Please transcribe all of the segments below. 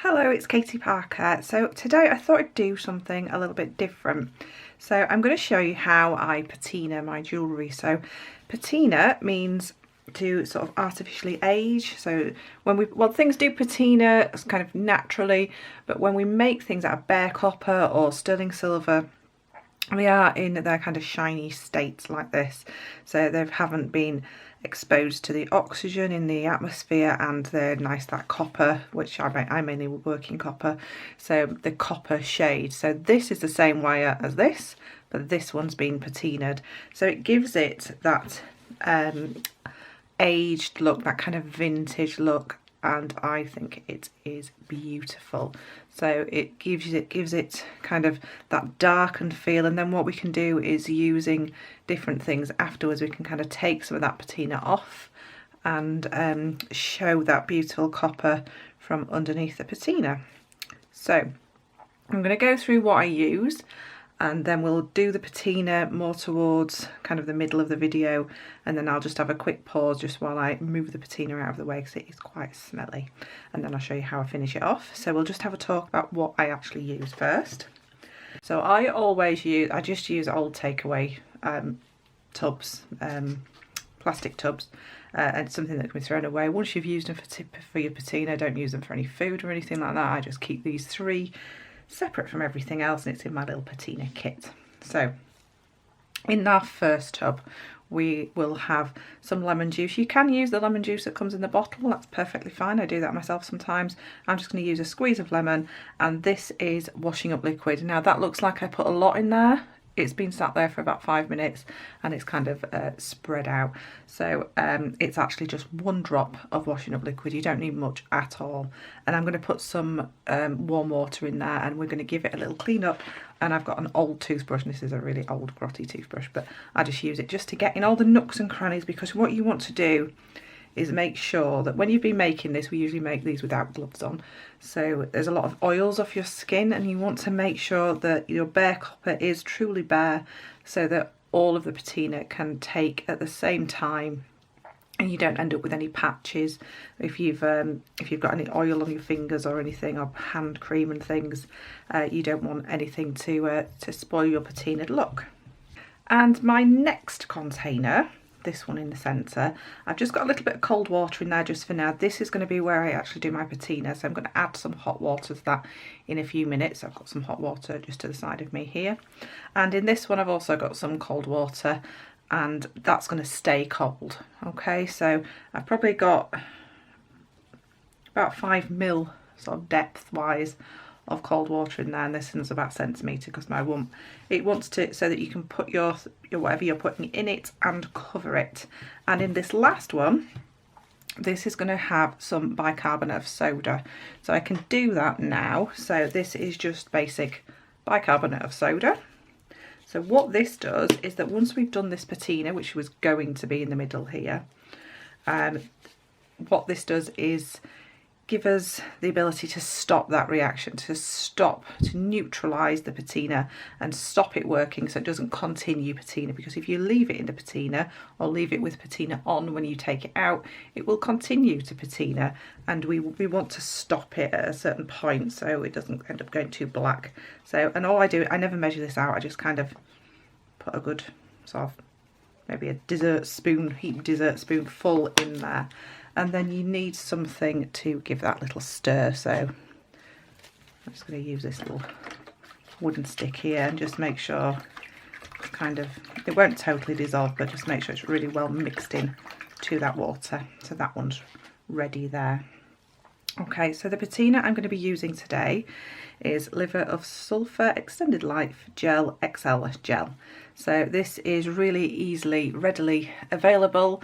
Hello, it's Katie Parker. So today I thought I'd do something a little bit different. So I'm going to show you how I patina my jewellery. So patina means to sort of artificially age. So things do patina kind of naturally, but when we make things out of bare copper or sterling silver, they are in their kind of shiny states like this. So they haven't been exposed to the oxygen in the atmosphere, and they're nice, that copper, which I mainly work in copper, so the copper shade. So this is the same wire as this, but this one's been patinaed, so it gives it that aged look, that kind of vintage look, and I think it is beautiful. So it gives it kind of that darkened feel, and then what we can do is, using different things afterwards, we can kind of take some of that patina off and show that beautiful copper from underneath the patina. So I'm going to go through what I use, and then we'll do the patina more towards kind of the middle of the video, and then I'll just have a quick pause just while I move the patina out of the way because it is quite smelly, and then I'll show you how I finish it off. So we'll just have a talk about what I actually use first. So I just use old takeaway tubs, plastic tubs, and something that can be thrown away. Once you've used them for your patina, don't use them for any food or anything like that. I just keep these three separate from everything else, and it's in my little patina kit. So in our first tub we will have some lemon juice. You can use the lemon juice that comes in the bottle, that's perfectly fine. I do that myself sometimes. I'm just going to use a squeeze of lemon, and this is washing up liquid. Now that looks like I put a lot in there. It's been sat there for about 5 minutes and it's kind of spread out. So it's actually just 1 drop of washing up liquid. You don't need much at all. And I'm going to put some warm water in there, and we're going to give it a little clean up. And I've got an old toothbrush, and this is a really old grotty toothbrush, but I just use it just to get in all the nooks and crannies, because what you want to do is make sure that when you've been making this, we usually make these without gloves on, so there's a lot of oils off your skin, and you want to make sure that your bare copper is truly bare, so that all of the patina can take at the same time, and you don't end up with any patches. If you've got any oil on your fingers or anything, or hand cream and things, you don't want anything to spoil your patinaed look. And my next container, this one in the centre, I've just got a little bit of cold water in there just for now. This is going to be where I actually do my patina, so I'm going to add some hot water to that in a few minutes. I've got some hot water just to the side of me here, and in this one I've also got some cold water, and that's going to stay cold. Okay, so I've probably got about 5 mil sort of depth wise of cold water in there, and this one's about a centimetre, because it wants to, so that you can put your whatever you're putting in it and cover it. And in this last one, this is going to have some bicarbonate of soda, so I can do that now. So this is just basic bicarbonate of soda. So what this does is that once we've done this patina, which was going to be in the middle here, what this does is give us the ability to stop that reaction, to neutralise the patina and stop it working, so it doesn't continue patina. Because if you leave it in the patina, or leave it with patina on when you take it out, it will continue to patina, and we want to stop it at a certain point so it doesn't end up going too black. So, and all I do, I never measure this out, I just kind of put a good sort of, maybe a dessert spoon, heaped dessert spoon full in there. And then you need something to give that little stir, so I'm just going to use this little wooden stick here and just make sure it's kind of, it won't totally dissolve, but just make sure it's really well mixed in to that water. So that one's ready there. Okay, so the patina I'm going to be using today is Liver of Sulphur Extended Life Gel XL Gel. So this is really readily available.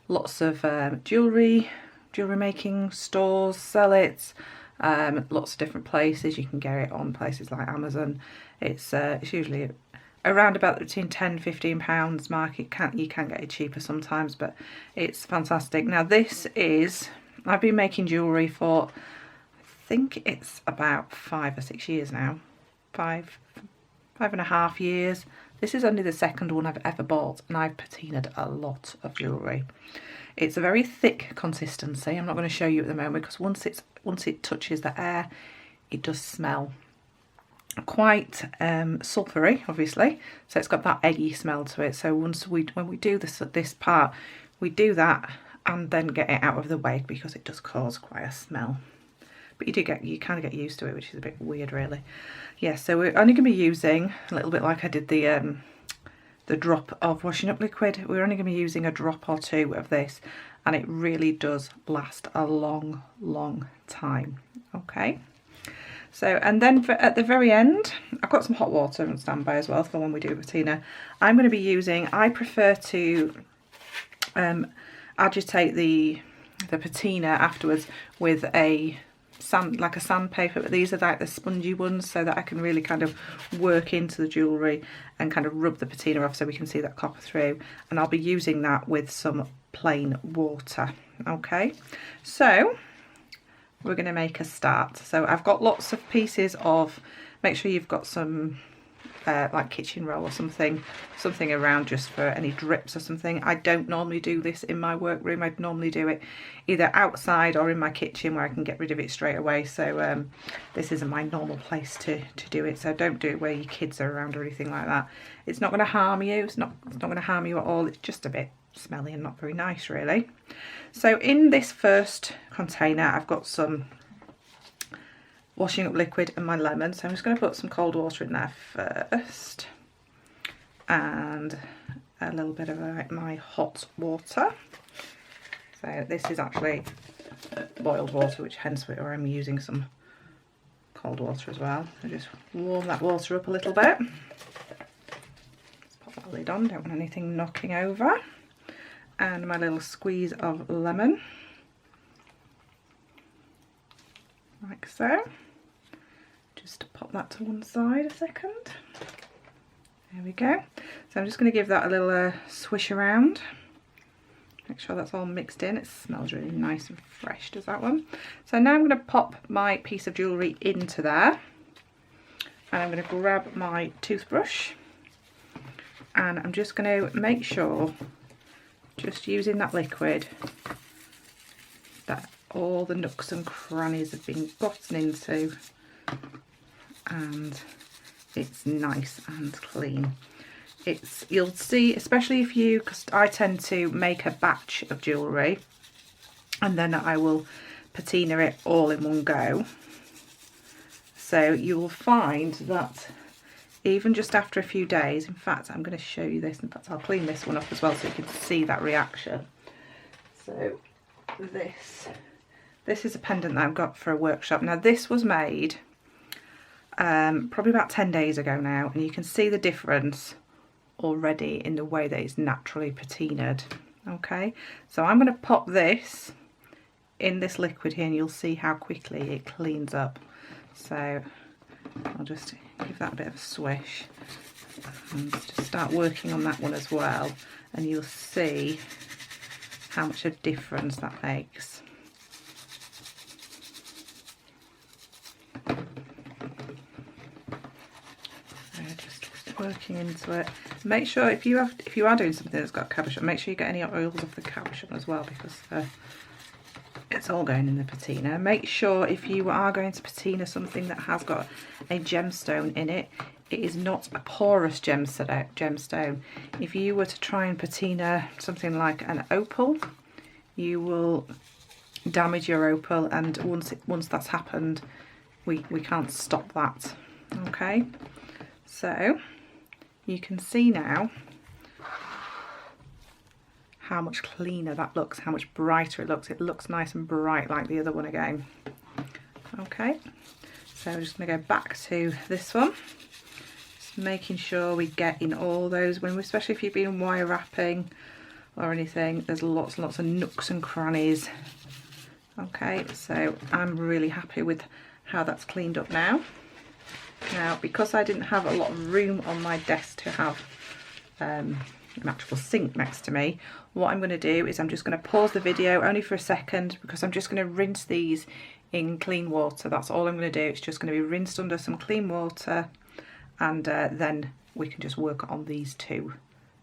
Lots of jewellery making stores sell it. Lots of different places. You can get it on places like Amazon. It's usually around about between £10–15 mark. You can get it cheaper sometimes, but it's fantastic. Now this is, I've been making jewellery for, I think it's about 5 or 6 years now. 5.5 years. This is only the second one I've ever bought, and I've patinaed a lot of jewellery. It's a very thick consistency. I'm not going to show you at the moment, because once it's once it touches the air, it does smell quite sulphury, obviously, so it's got that eggy smell to it. So when we do this part, we do that and then get it out of the way, because it does cause quite a smell. But you kind of get used to it, which is a bit weird, really. Yeah, so we're only going to be using a little bit like I did the drop of washing up liquid. We're only going to be using a drop or two of this, and it really does last a long, long time. Okay. So, and then at the very end, I've got some hot water on standby as well for when we do patina. I'm going to be using, I prefer to agitate the patina afterwards with like a sandpaper, but these are like the spongy ones, so that I can really kind of work into the jewellery and kind of rub the patina off so we can see that copper through. And I'll be using that with some plain water. Okay, so we're going to make a start. So I've got lots of pieces of, make sure you've got some like kitchen roll or something around just for any drips or something. I don't normally do this in my workroom. I'd normally do it either outside or in my kitchen where I can get rid of it straight away. So this isn't my normal place to do it, so don't do it where your kids are around or anything like that. It's not going to harm you. It's not going to harm you at all. It's just a bit smelly and not very nice, really. So in this first container, I've got some washing up liquid and my lemon. So I'm just going to put some cold water in there first, and a little bit of my hot water. So this is actually boiled water, which hence where I'm using some cold water as well. So just warm that water up a little bit. Let's pop that lid on, don't want anything knocking over. And my little squeeze of lemon, like so. Just pop that to one side a second. There we go. So I'm just going to give that a little swish around. Make sure that's all mixed in. It smells really nice and fresh, does that one. So now I'm going to pop my piece of jewellery into there. And I'm going to grab my toothbrush. And I'm just going to make sure, just using that liquid, that all the nooks and crannies have been gotten into and it's nice and clean. You'll see, especially if you, because I tend to make a batch of jewellery and then I will patina it all in one go. So you will find that even just after a few days, in fact, I'm going to show you this. In fact, I'll clean this one up as well so you can see that reaction. So this is a pendant that I've got for a workshop. Now this was made probably about 10 days ago now, and you can see the difference already in the way that it's naturally patinaed. Okay, so I'm going to pop this in this liquid here and you'll see how quickly it cleans up. So I'll just give that a bit of a swish and just start working on that one as well, and you'll see how much a difference that makes. So just working into it. Make sure if you are doing something that's got cabochon, make sure you get any oils off the cabochon as well, because it's all going in the patina. Make sure if you are going to patina something that has got a gemstone in it, it is not a porous gemstone. If you were to try and patina something like an opal, you will damage your opal, and once that's happened, we can't stop that. Okay, so you can see now how much cleaner that looks, how much brighter it looks. It looks nice and bright like the other one again. Okay, so we're just going to go back to this one, just making sure we get in all those, especially if you've been wire wrapping or anything, there's lots and lots of nooks and crannies. Okay, so I'm really happy with how that's cleaned up now. Now, because I didn't have a lot of room on my desk to have an actual sink next to me, what I'm going to do is I'm just going to pause the video only for a second, because I'm just going to rinse these in clean water. That's all I'm going to do. It's just going to be rinsed under some clean water, and then we can just work on these two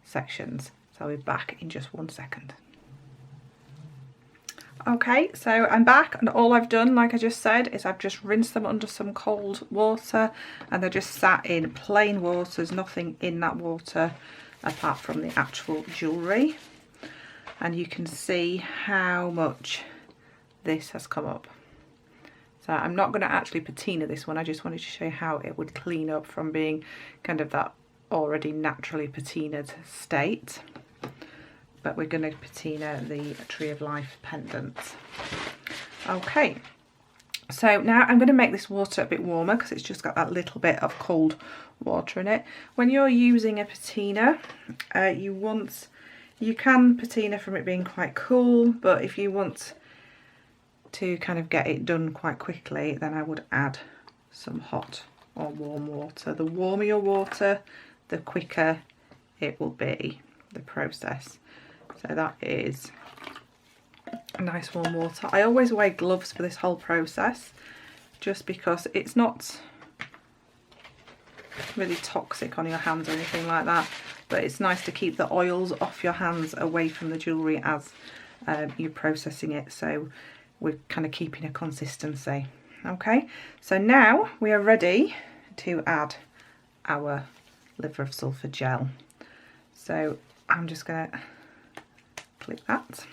sections. So I'll be back in just 1 second. Okay, so I'm back, and all I've done, like I just said, is I've just rinsed them under some cold water, and they're just sat in plain water. There's nothing in that water apart from the actual jewellery, and you can see how much this has come up. So I'm not going to actually patina this one, I just wanted to show you how it would clean up from being kind of that already naturally patinaed state. But we're going to patina the Tree of Life pendant. Okay, so now I'm going to make this water a bit warmer because it's just got that little bit of cold water in it. When you're using a patina, you can patina from it being quite cool, but if you want to kind of get it done quite quickly, then I would add some hot or warm water. The warmer your water, the quicker it will be, the process. So that is nice warm water. I always wear gloves for this whole process just because it's not really toxic on your hands or anything like that, but it's nice to keep the oils off your hands, away from the jewellery as you're processing it, so we're kind of keeping a consistency. Okay, so now we are ready to add our liver of sulphur gel. So I'm just going to click that.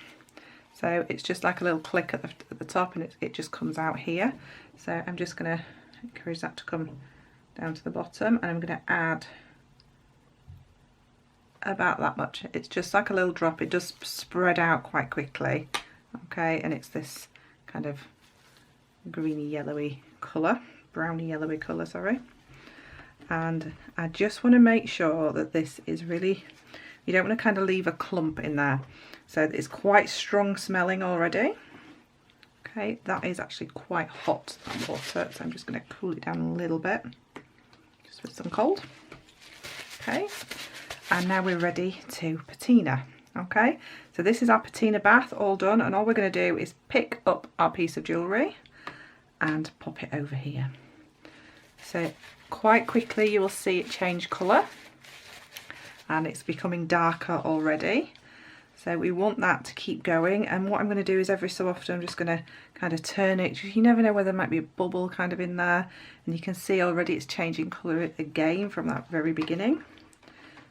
So it's just like a little click at the top, and it just comes out here. So I'm just going to encourage that to come down to the bottom, and I'm going to add about that much. It's just like a little drop. It does spread out quite quickly. Okay, and it's this kind of greeny yellowy colour, browny yellowy colour, sorry. And I just want to make sure that this is really, you don't want to kind of leave a clump in there. So it's quite strong smelling already. Okay, that is actually quite hot, that water, so I'm just going to cool it down a little bit, just with some cold. Okay, and now we're ready to patina. Okay, so this is our patina bath all done, and all we're going to do is pick up our piece of jewellery and pop it over here. So quite quickly you will see it change colour, and it's becoming darker already. So we want that to keep going, and what I'm going to do is every so often I'm just going to kind of turn it. You never know whether there might be a bubble kind of in there, and you can see already it's changing colour again from that very beginning.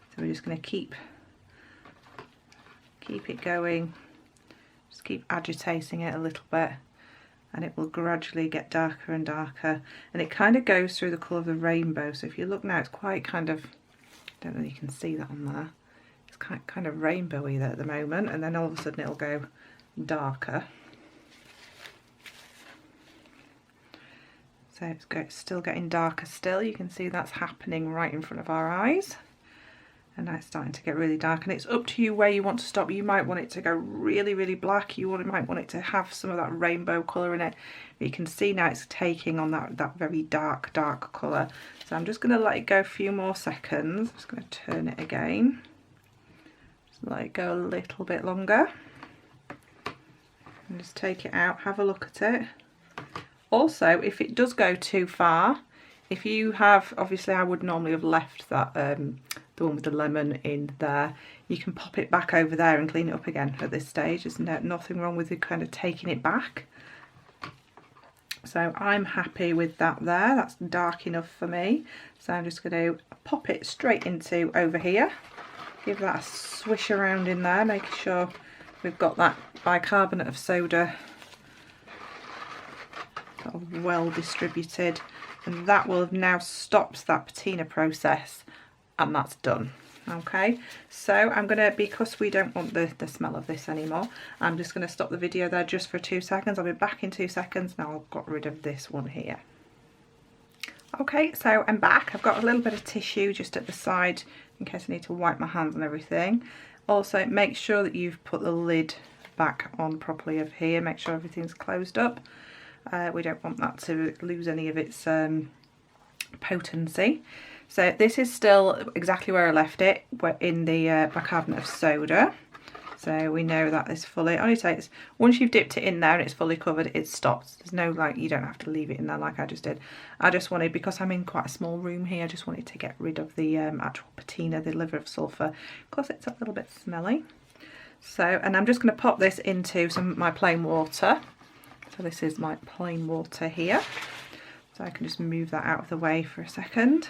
So we're just going to keep it going, just keep agitating it a little bit, and it will gradually get darker and darker, and it kind of goes through the colour of the rainbow. So if you look now, it's quite kind of, I don't know if you can see that on there, it's kind of rainbowy there at the moment, and then all of a sudden it'll go darker. So it's still getting darker still. You can see that's happening right in front of our eyes. And now it's starting to get really dark, and it's up to you where you want to stop. You might want it to go really, really black. You might want it to have some of that rainbow colour in it. But you can see now it's taking on that very dark colour. So I'm just going to let it go a few more seconds. I'm just going to turn it again. Just let it go a little bit longer. And just take it out, have a look at it. Also, if it does go too far, if you have, obviously I would normally have left that the one with the lemon in there, you can pop it back over there and clean it up again at this stage. There's nothing wrong with you kind of taking it back. So I'm happy with that there, that's dark enough for me. So I'm just going to pop it straight into over here, give that a swish around in there, making sure we've got that bicarbonate of soda sort of well distributed, and that will have now stopped that patina process, and that's done. Okay, so I'm gonna, because we don't want the smell of this anymore, I'm just gonna stop the video there just for 2 seconds. I'll be back in 2 seconds. Now I've got rid of this one here. Okay, so I'm back. I've got a little bit of tissue just at the side in case I need to wipe my hands and everything. Also, make sure that you've put the lid back on properly over here. Make sure everything's closed up. We don't want that to lose any of its potency. So this is still exactly where I left it. We're in the bicarbonate of soda. So we know that is fully, it only takes, once you've dipped it in there and it's fully covered, it stops. There's no, like, you don't have to leave it in there like I just did. I just wanted, because I'm in quite a small room here, I just wanted to get rid of the actual patina, the liver of sulphur, because it's a little bit smelly. So, and I'm just going to pop this into my plain water. So this is my plain water here. So I can just move that out of the way for a second.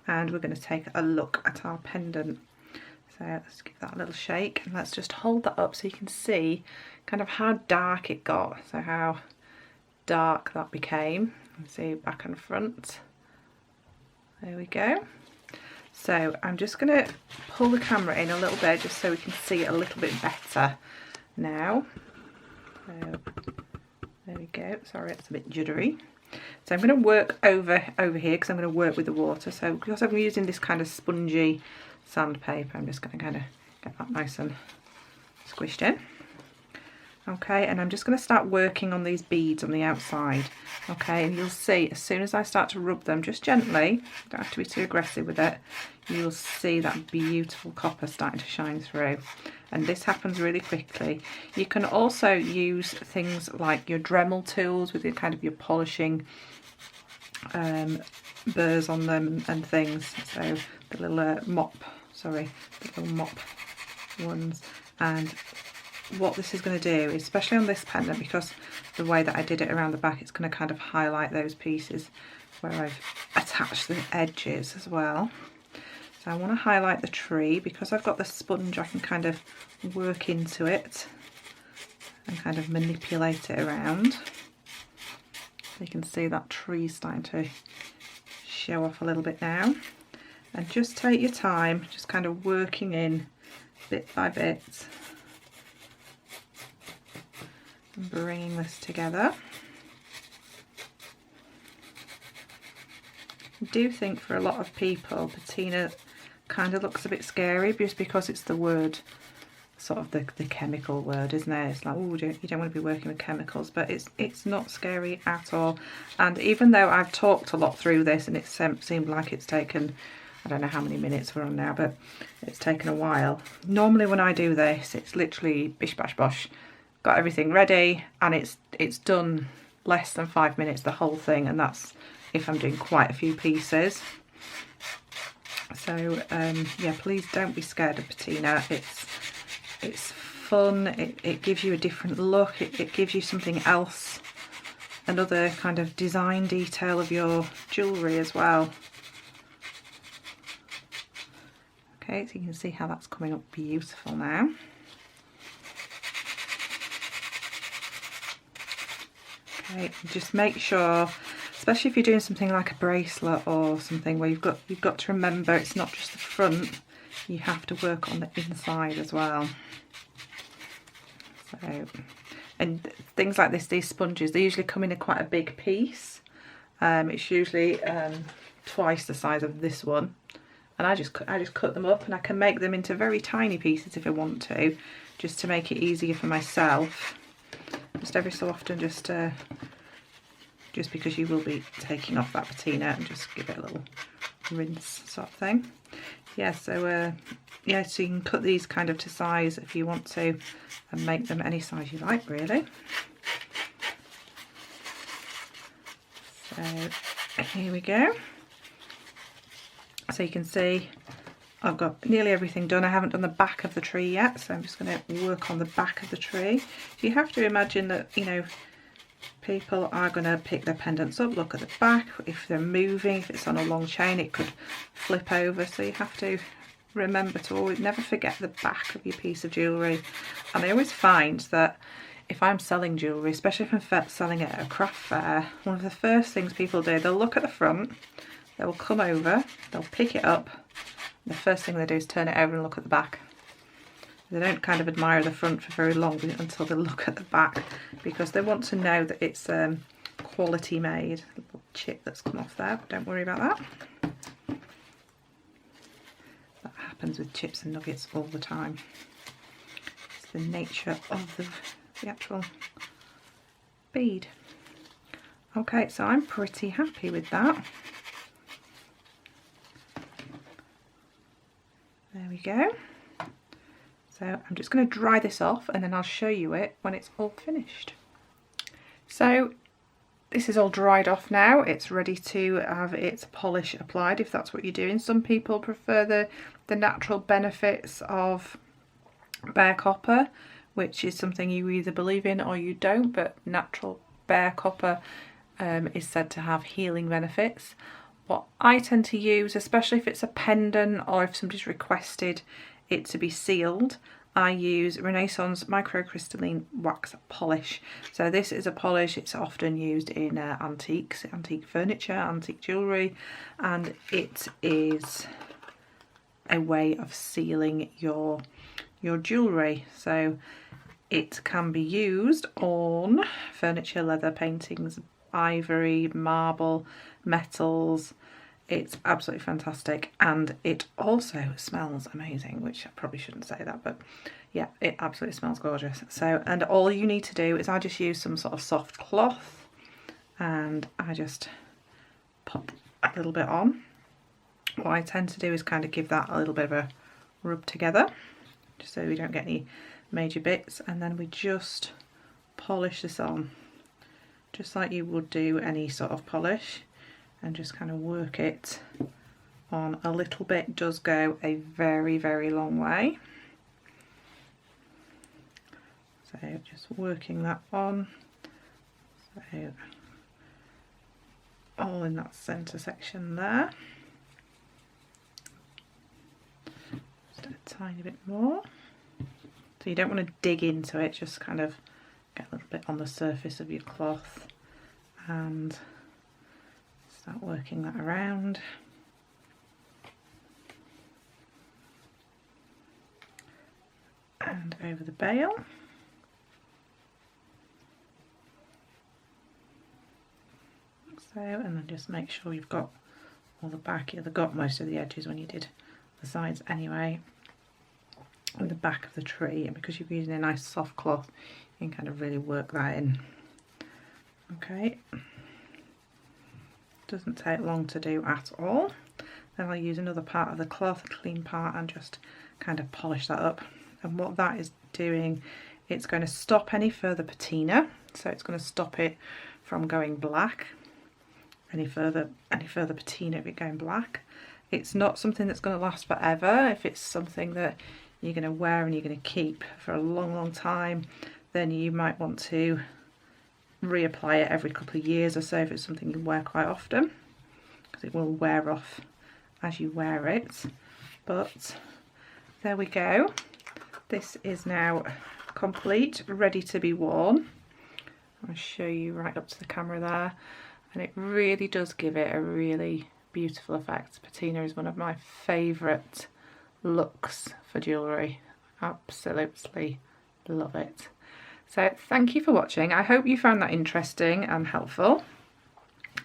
And we're going to take a look at our pendant. So let's give that a little shake and let's just hold that up so you can see kind of how dark it got. So how dark that became. See back and front. There we go. So I'm just going to pull the camera in a little bit just so we can see it a little bit better now. So there we go. Sorry, it's a bit juddery. So I'm going to work over here because I'm going to work with the water. So because I'm using this kind of spongy sandpaper, I'm just going to kind of get that nice and squished in. Okay, and I'm just going to start working on these beads on the outside. Okay, and you'll see as soon as I start to rub them, just gently, don't have to be too aggressive with it, you'll see that beautiful copper starting to shine through. And this happens really quickly. You can also use things like your Dremel tools with your kind of your polishing burrs on them and things. So the little mop ones. And what this is going to do, especially on this pendant, because the way that I did it around the back, it's going to kind of highlight those pieces where I've attached the edges as well. So I want to highlight the tree. Because I've got the sponge, I can kind of work into it and kind of manipulate it around. So you can see that tree starting to show off a little bit now. And just take your time, just kind of working in bit by bit. And bringing this together. I do think for a lot of people patina kind of looks a bit scary just because it's the word, sort of the chemical word, isn't it? It's like, oh, you don't want to be working with chemicals, but it's not scary at all. And even though I've talked a lot through this and it seemed like it's taken, I don't know how many minutes we're on now, but it's taken a while. Normally when I do this, it's literally bish bash bosh. Got everything ready and it's done less than 5 minutes, the whole thing, and that's if I'm doing quite a few pieces. So yeah, please don't be scared of patina. It's fun, it gives you a different look, it gives you something else, another kind of design detail of your jewellery as well. Okay, so you can see how that's coming up beautiful now. Okay, just make sure, especially if you're doing something like a bracelet or something where you've got to remember it's not just the front, you have to work on the inside as well. So, and things like this, these sponges, they usually come in quite a big piece. It's usually twice the size of this one, and I just cut them up, and I can make them into very tiny pieces if I want to, just to make it easier for myself. Just every so often, just because you will be taking off that patina, and just give it a little rinse sort of thing. Yeah, so yeah, so you can cut these kind of to size if you want to, and make them any size you like, really. So here we go. So you can see I've got nearly everything done. I haven't done the back of the tree yet, so I'm just going to work on the back of the tree. So you have to imagine that, you know, people are going to pick their pendants up, look at the back. If they're moving, if it's on a long chain, it could flip over, so you have to remember to always never forget the back of your piece of jewellery. And I always find that if I'm selling jewellery, especially if I'm selling it at a craft fair, one of the first things people do, they'll look at the front, they'll come over, they'll pick it up, the first thing they do is turn it over and look at the back. They don't kind of admire the front for very long until they look at the back, because they want to know that it's quality made. A little chip that's come off there, but don't worry about that. That happens with chips and nuggets all the time. It's the nature of the actual bead. Okay, so I'm pretty happy with that. There we go. So I'm just going to dry this off, and then I'll show you it when it's all finished. So this is all dried off now. It's ready to have its polish applied, if that's what you're doing. Some people prefer the natural benefits of bare copper, which is something you either believe in or you don't, but natural bare copper is said to have healing benefits. What I tend to use, especially if it's a pendant or if somebody's requested it to be sealed, I use Renaissance microcrystalline wax polish. So this is a polish, it's often used in antiques, antique furniture, antique jewellery, and it is a way of sealing your jewellery. So it can be used on furniture, leather, paintings, ivory, marble, metals. It's absolutely fantastic, and it also smells amazing, which I probably shouldn't say that, but yeah, it absolutely smells gorgeous. So, and all you need to do is I just use some sort of soft cloth and I just pop a little bit on. What I tend to do is kind of give that a little bit of a rub together, just so we don't get any major bits, and then we just polish this on, just like you would do any sort of polish, and just kind of work it on. A little bit does go a very, very long way. So just working that on, so all in that centre section there. Just a tiny bit more. So you don't want to dig into it, just kind of get a little bit on the surface of your cloth and start working that around. And over the bail. So, and then just make sure you've got all the back. You've got most of the edges when you did the sides anyway. And the back of the tree, and because you're using a nice soft cloth, you can kind of really work that in. Okay. Doesn't take long to do at all. Then I'll use another part of the cloth, a clean part, and just kind of polish that up. And what that is doing, it's going to stop any further patina, so it's going to stop it from going black. Any further patina of it going black. It's not something that's going to last forever. If it's something that you're going to wear and you're going to keep for a long, long time, then you might want to reapply it every couple of years or so if it's something you wear quite often, because it will wear off as you wear it. But there we go. This is now complete, ready to be worn. I'll show you right up to the camera there, and it really does give it a really beautiful effect. Patina is one of my favourite looks for jewellery. Absolutely love it. So thank you for watching. I hope you found that interesting and helpful,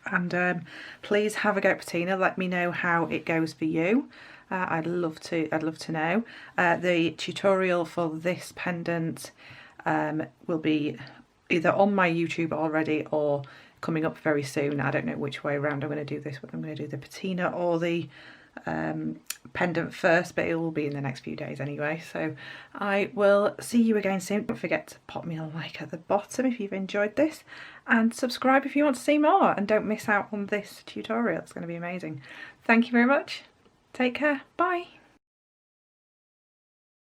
and please have a go at patina. Let me know how it goes for you. I'd love to know. The tutorial for this pendant will be either on my YouTube already or coming up very soon. I don't know which way around I'm going to do this, whether I'm going to do the patina or the pendant first, but it will be in the next few days anyway. So I will see you again soon. Don't forget to pop me a like at the bottom if you've enjoyed this, and subscribe if you want to see more, and don't miss out on this tutorial. It's going to be amazing. Thank you very much. Take care. Bye.